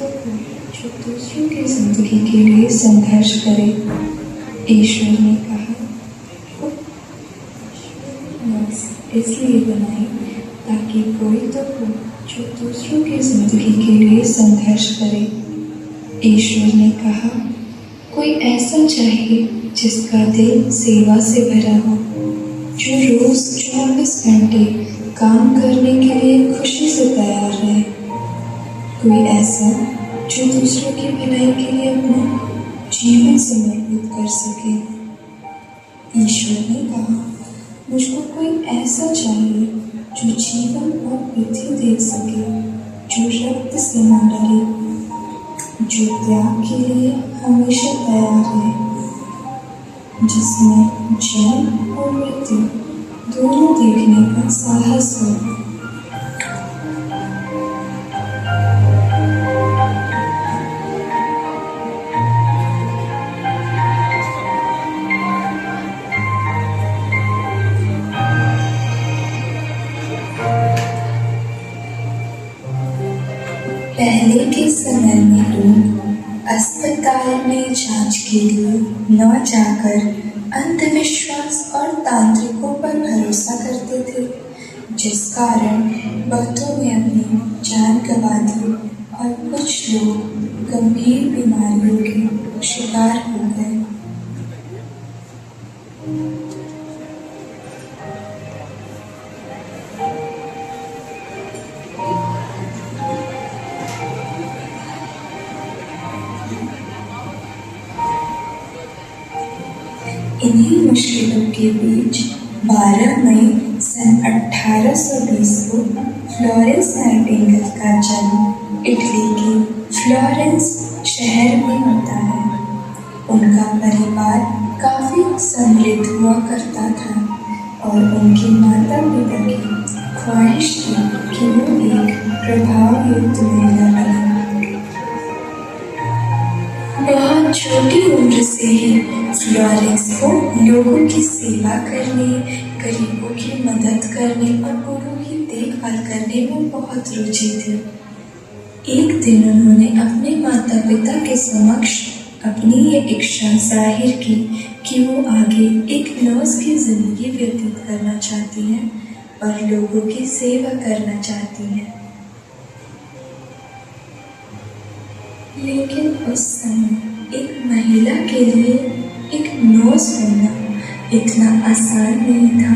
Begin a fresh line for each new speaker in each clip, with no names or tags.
तो हो जो दूसरों की जिंदगी के लिए संघर्ष करे। ईश्वर ने कहा इसलिए बनाई ताकि कोई तो हो जो दूसरों की जिंदगी के लिए संघर्ष करे। ईश्वर ने कहा कोई ऐसा चाहिए जिसका दिल सेवा से भरा हो, जो रोज 24 घंटे काम करने के लिए खुशी से तैयार रहे। कोई ऐसा जो दूसरों की भलाई के लिए अपना जीवन समर्पित कर सके। ईश्वर ने कहा मुझको कोई ऐसा चाहिए जो जीवन और पृथ्वी देख सके, जो रक्त से न डरे, जो त्याग के लिए हमेशा तैयार है, जिसमें जन्म और मृत्यु दोनों देखने का साहस हो। पहले के समय में लोग अस्पताल में जांच के लिए न जाकर अंधविश्वास और तांत्रिकों पर भरोसा करते थे, जिस कारण बहुतों ने अपनी जान गंवा दी और कुछ लोग गंभीर बीमारियों के शिकार हो गए। इन्हीं मुश्किलों के बीच 12 मई सन 1820 को फ्लोरेंस नाइटिंगेल का जन्म इटली के फ्लोरेंस शहर में होता है। उनका परिवार काफ़ी समृद्ध हुआ करता था और उनके माता पिता की ख्वाहिश थी कि वो एक प्रभावयुक्त महिला बने। बहुत छोटी उम्र से ही फ्लोरेंस को लोगों की सेवा करने, गरीबों की मदद करने और बूढ़ों की देखभाल करने में बहुत रुचि थी। एक दिन उन्होंने अपने माता पिता के समक्ष अपनी ये इच्छा जाहिर की कि वो आगे एक नर्स की जिंदगी व्यतीत करना चाहती हैं और लोगों की सेवा करना चाहती हैं। लेकिन उस समय एक महिला के लिए एक नर्स बनना इतना आसान नहीं था,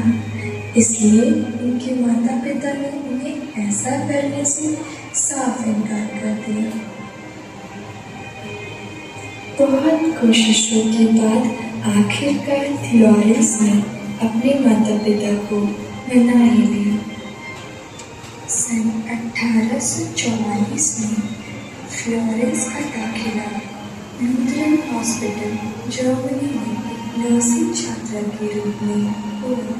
इसलिए उनके माता पिता ने उन्हें ऐसा करने से साफ इनकार कर दिया। बहुत कोशिशों के बाद आखिरकार फ्लोरेंस ने अपने माता पिता को मना ही लिया। सन 1844 में फ्लोरेंस का दाखिला लूथरन हॉस्पिटल जर्मनी में नर्सिंग छात्रा के रूप में हुआ।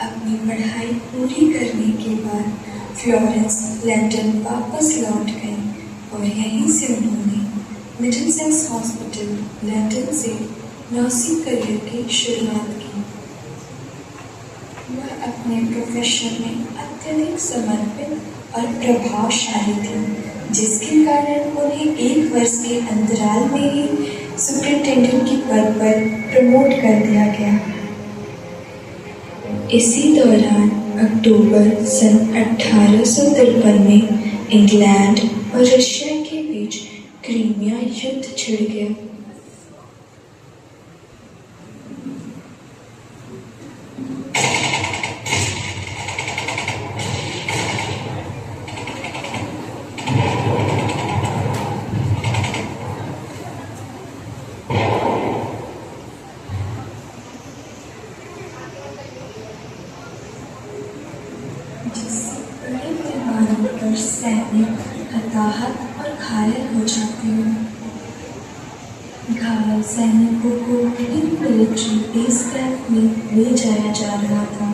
अपनी पढ़ाई पूरी करने के बाद फ्लोरेंस लंदन वापस लौट गए और यहीं से उन्होंने मिडलसेक्स हॉस्पिटल लंदन से नर्सिंग करियर की शुरुआत की। वह अपने प्रोफेशन में अत्यधिक समर्पित और प्रभावशाली थी, जिसके कारण उन्हें 1 वर्ष के अंतराल में ही सुपरिटेंडेंट के पद पर प्रमोट कर दिया गया। इसी दौरान अक्टूबर सन 1853 में इंग्लैंड और रशिया के बीच क्रीमिया युद्ध छिड़ गया। बड़े पैमाने पर सैनिक हताहत और घायल हो जाते हैं। घायल सैनिकों को इन मिलिट्री बेस कैंप में ले जाया जा रहा था,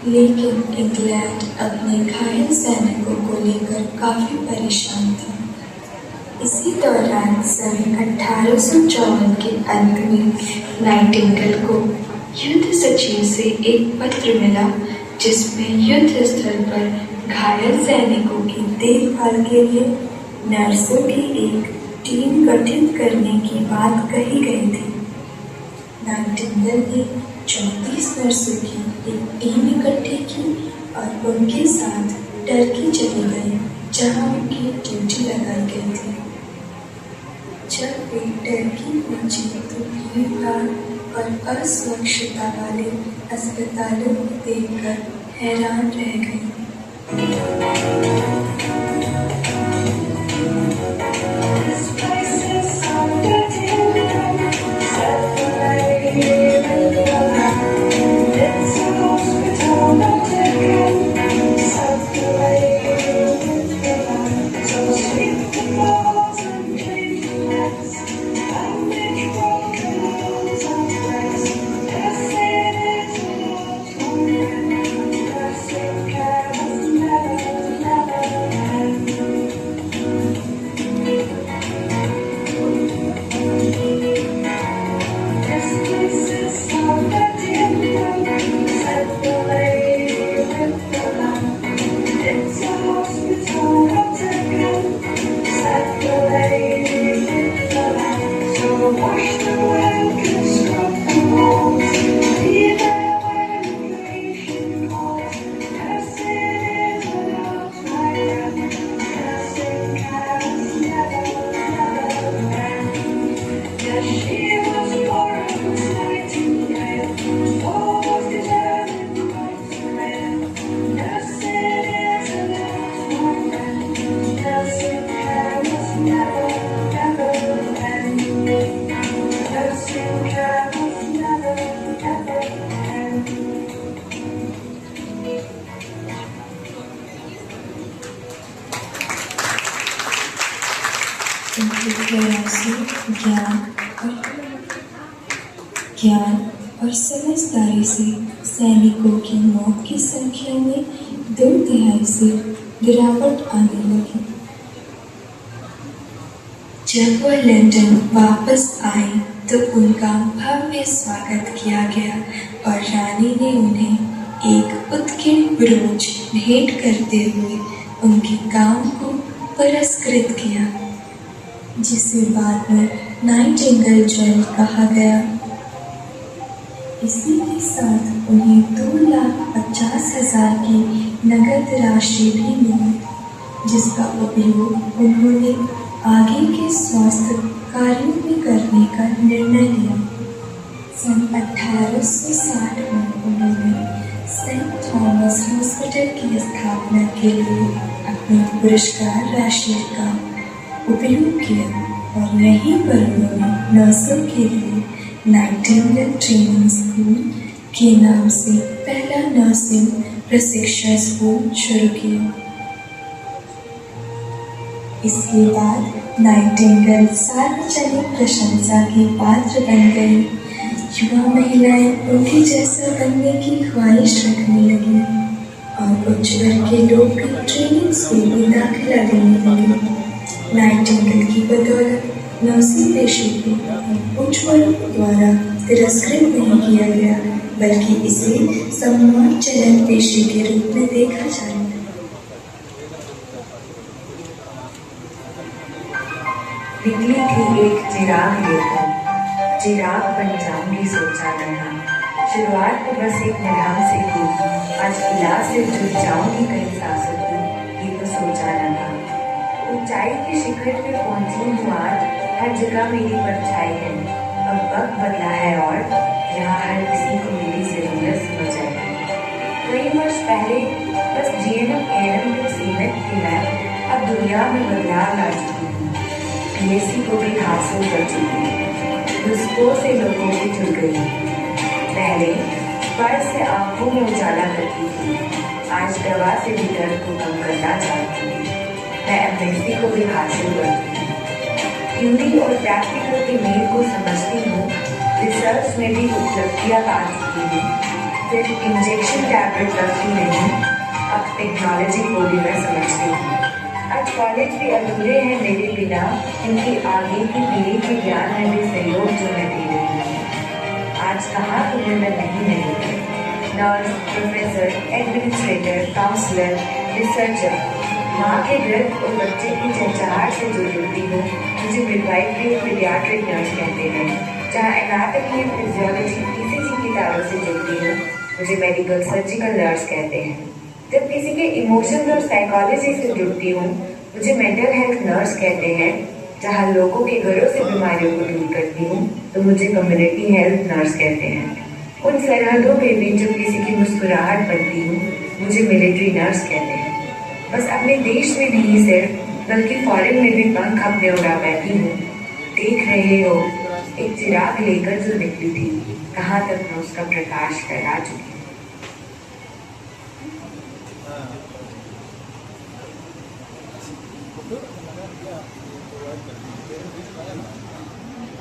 लेकिन इंग्लैंड अपने घायल सैनिकों को लेकर काफ़ी परेशान था। इसी दौरान सन 1854 के अंत में नाइटिंगेल को युद्ध सचिव से एक पत्र मिला, जिसमें युद्ध स्थल पर घायल सैनिकों की देखभाल के लिए नर्सों की एक टीम गठित करने की बात कही गई थी। नाइटिंगेल ने 34 नर्सों की एक टीम इकट्ठी की और उनके साथ टर्की चली गई, जहां उनकी ड्यूटी लगाई गई थी। जब वे टर्की पहुंची तो भीड़-भाड़ और अस्वच्छता वाले अस्पतालों को देखकर हैरान रह गई। ज्ञान और समझदारी से सैनिकों की मौत की संख्या में 2/3 से गिरावट आने लगी। जब वह लंदन वापस आए तो उनका भव्य स्वागत किया गया और रानी ने उन्हें एक उत्कीर्ण ब्रोच भेंट करते हुए उनके काम को पुरस्कृत किया, जिसे बाद में नाइटिंगेल ज्वेल कहा गया। इसी के साथ उन्हें 2,50,000 की नगद राशि भी मिली, जिसका उपयोग उन्होंने आगे के स्वास्थ्य कार्यों में करने का निर्णय लिया। सन 1860 में उन्होंने सेंट थॉमस हॉस्पिटल की स्थापना के लिए अपनी पुरस्कार राशि का उपयोग किया और यहीं पर उन्होंने नर्सों के लिए नाइटिंगेल ट्रेनिंग स्कूल के नाम से पहला नर्सिंग प्रशिक्षण स्कूल शुरू किया। इसके बाद नाइटिंगेल सार्वजनिक प्रशंसा की पात्र बन गई। युवा महिलाएं उनके जैसा बनने की ख्वाहिश रखने लगी और उच्च वर्ग के लोग भी ट्रेनिंग स्कूल में दाखिला लेने लगे। नाइटिंगेल की बदौलत नर्सिंग पेशे को उच्च वर्ग द्वारा तिरस्कृत नहीं किया गया, बल्कि इसे सम्मानजनक पेशे के रूप में देखा जाए।
निकली थी एक चिराग लेकर, चिराग बन जाऊंगी सोचा न था। शुरुआत तो बस एक निगाह से की, आज किला से जुड़ जाऊंगी कई सांसों की, ये तो सोचा न था। ऊंचाई के शिखर पे पहुंची हूँ आज, हर जगह मेरी परछाई है। अब वक्त बदला है और यहाँ हर किसी को मेरी जरूरत समझ आई। कई वर्ष पहले बस जीएनएम एएनएम तक सीमित थी मैं, अब दुनिया में बदलाव ला चुकी हूँ। पीएससी को भी हासिल कर चुकी हूँ, दुष्टों से लोगों की जुड़ गई। पहले पर्स से आंखों में उजाला करती थी, आज दवा से भी दर्द को कम करना चाहती हूँ। मैं एमएससी को भी हासिल करती हूँ, थ्योरी और प्रैक्टिकल के मेल को समझती हूँ। रिसर्च में भी उपलब्धियाँ पा चुकी हूँ, सिर्फ इंजेक्शन टैबलेट रखती नहीं, अब टेक्नोलॉजी को भी मैं समझती हूँ। आज कॉलेज भी अधूरे हैं मेरे बिना, इनकी आगे की पीढ़ी के ज्ञान में भी सहयोग जो मैं दे रही हूँ। आज कहाँ तुम्हें मैं नहीं nurse, professor, administrator, counsellor, researcher, माँ के गर्भ और बच्चे की चहचहाट से जो जुड़ती हूँ मुझे मिडवाइफरी और पीडियाट्रिक नर्स कहते हैं। जहाँ एनाटॉमी और फिजियोलॉजी ईसीजी की तारों से जुड़ती हूँ मुझे मेडिकल सर्जिकल नर्स कहते हैं। जब किसी के इमोशंस और साइकोलॉजी से जुड़ती हूँ मुझे मेंटल हेल्थ नर्स कहते हैं। जहाँ लोगों के घरों से बीमारियों को दूर करती हूँ तो मुझे कम्युनिटी हेल्थ नर्स कहते हैं। उन सरहदों के बीच जब किसी की मुस्कुराहट बनती हूँ मुझे मिलिट्री नर्स कहते हैं। बस अपने देश में नहीं सिर्फ बल्कि फॉरेन में भी पंख अपने उड़ा बैठी हूँ। देख रहे हो एक चिराग लेकर जो निकली थी, कहाँ तक मैं उसका प्रकाश फैला चुकी हूँ।
Good.